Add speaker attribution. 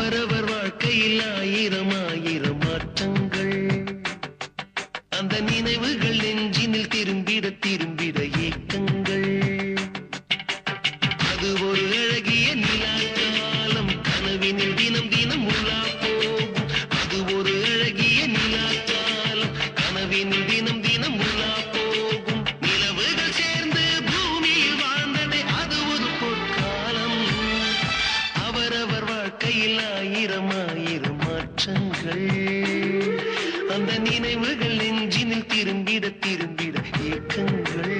Speaker 1: அவரவர் வாழ்க்கையில் ஆயிரம் ஆயிரம் மாற்றங்கள் அந்த நினைவுகள் நெஞ்சினில் திரும்பிட திரும்பிட ஏக்கங்கள் அது ஒரு அழகிய நிலாக்காலம் கனவினில் தினம் தினம் உள்ளா போகும் அது ஒரு அழகிய நிலாக்காலம் கனவினில் தினம் தினம் உள்ளா போகும் நிலவுகள் சேர்ந்து பூமியில் வாழ்ந்ததே அது ஒரு பொற்காலம் அவரவர் வாழ்க்கையில் ஆயிரம் ஆயிரம் மாற்றங்கள் அந்த நினைவுகள் நெஞ்சினில் திரும்பிட திரும்பிட ஏக்கங்கள்